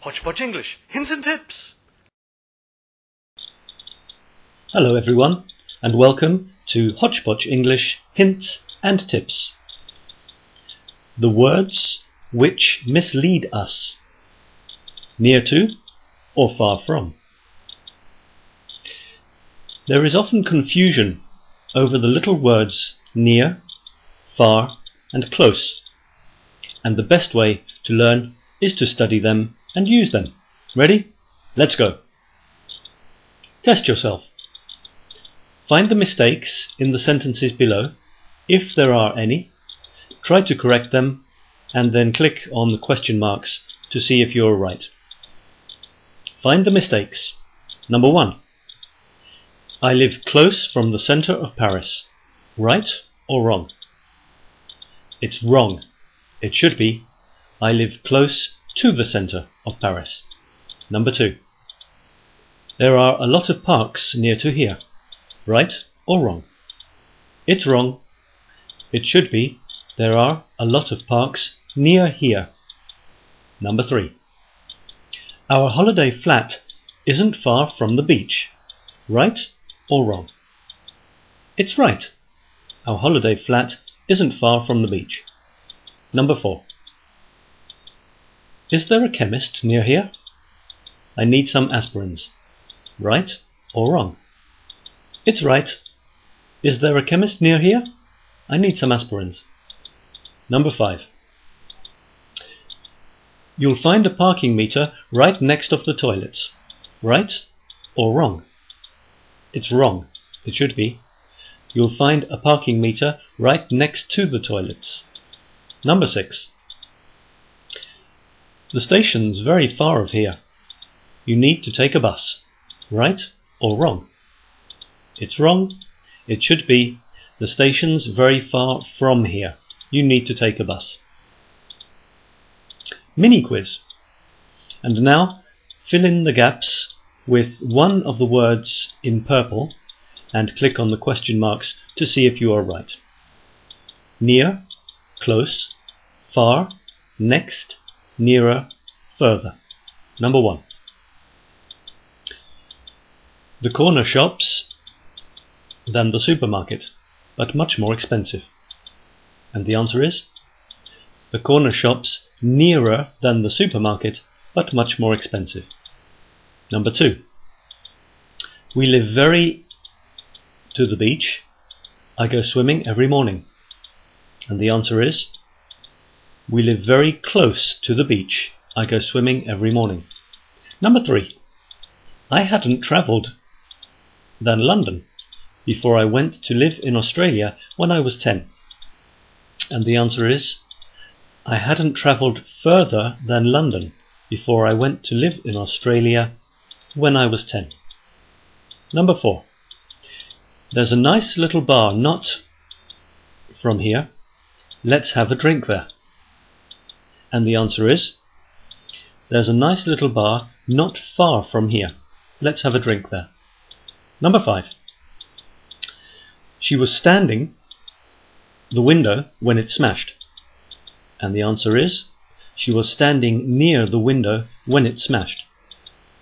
Hodgepodge English, hints and tips. Hello everyone, and welcome to Hodgepodge English Hints and Tips. The words which mislead us. Near to or far from. There is often confusion over the little words near, far and close, and the best way to learn is to study them and use them. Ready? Let's go. Test yourself. Find the mistakes in the sentences below, if there are any. Try to correct them and then click on the question marks to see if you're right. Find the mistakes. Number 1. I live close from the center of Paris. Right or wrong? It's wrong. It should be I live close to the center of Paris. Number 2. There are a lot of parks near to here. Right or wrong? It's wrong. It should be there are a lot of parks near here. Number 3. Our holiday flat isn't far from the beach. Right or wrong? It's right. Our holiday flat isn't far from the beach. Number 4. Is there a chemist near here? I need some aspirins. Right or wrong? It's right. Is there a chemist near here? I need some aspirins. Number 5. You'll find a parking meter right next to the toilets. Right or wrong? It's wrong. It should be you'll find a parking meter right next to the toilets. Number 6. The station's very far of here. You need to take a bus. Right or wrong? It's wrong. It should be the station's very far from here. You need to take a bus. Mini quiz. And now fill in the gaps with one of the words in purple and click on the question marks to see if you are right. Near, close, far, next, nearer, further. Number 1. The corner shops than the supermarket, but much more expensive. And the answer is the corner shops nearer than the supermarket, but much more expensive. Number 2. We live very to the beach. I go swimming every morning. And the answer is we live very close to the beach. I go swimming every morning. Number 3. I hadn't travelled than London before I went to live in Australia when I was 10. And the answer is I hadn't travelled further than London before I went to live in Australia when I was 10. Number 4. There's a nice little bar not from here. Let's have a drink there. And the answer is there's a nice little bar not far from here. Let's have a drink there. Number 5. She was standing the window when it smashed. And the answer is she was standing near the window when it smashed.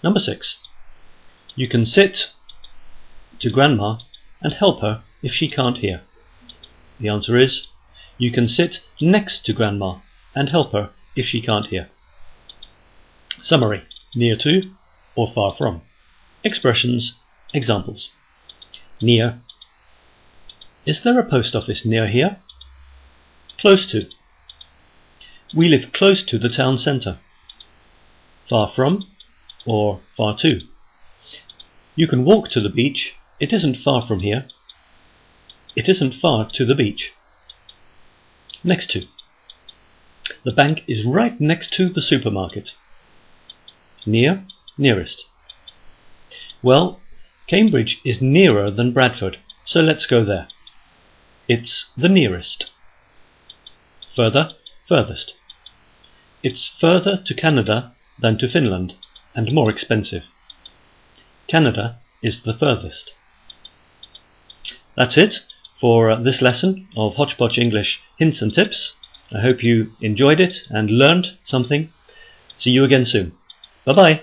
Number 6. You can sit to Grandma and help her if she can't hear. The answer is you can sit next to Grandma and help her if she can't hear. Summary. Near to or far from. Expressions. Examples. Near. Is there a post office near here? Close to. We live close to the town centre. Far from or far to. You can walk to the beach. It isn't far from here. It isn't far to the beach. Next to. The bank is right next to the supermarket. Near, nearest. Well, Cambridge is nearer than Bradford, so let's go there. It's the nearest. Further, furthest. It's further to Canada than to Finland, and more expensive. Canada is the furthest. That's it for this lesson of Hodgepodge English Hints and Tips. I hope you enjoyed it and learned something. See you again soon. Bye-bye.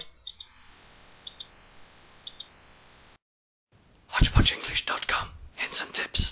HodgepodgeEnglish.com. Hints and tips.